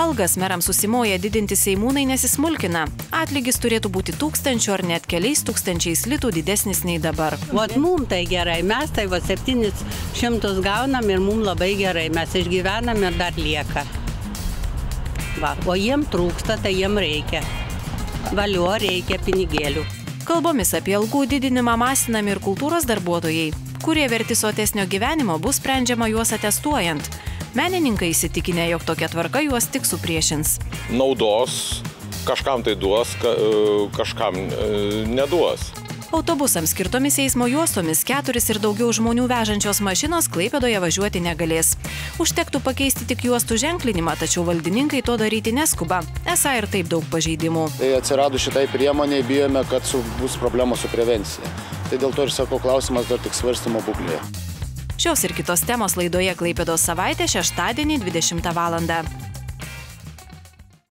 Algas merams susimoja didinti seimūnai nesismulkina. Atlygis turėtų būti 1000 ar net keliais tūkstančiais litų didesnis nei dabar. Vat mums tai gerai, mes tai 700 gaunam ir mums labai gerai, mes išgyvenam ir dar lieka. Va, o jiem trūksta, tai jiem reikia. Valio reikia pinigėlių. Kalbomis apie algų didinimą masinami ir kultūros darbuotojai, kurie verti sotesnio gyvenimo, bus sprendžiama juos atestuojant. Menininkai įsitikinę, jog tokia tvarka juos tik supriešins. Naudos kažkam tai duos, kažkam neduos. Autobusams skirtomis eismo juostomis 4 ir daugiau žmonių vežančios mašinos Klaipėdoje važiuoti negalės. Užtektų pakeisti tik juostų ženklinimą, tačiau valdininkai to daryti neskuba. Esą ir taip daug pažeidimų. Tai atsiradus šitai priemonei bijome, kad bus problemos su prevencija. Tai dėl to ir sakau, klausimas dar tik svarstymo būklėje. Šios ir kitos temos laidoje Klaipėdos savaitė šeštadienį 20 val.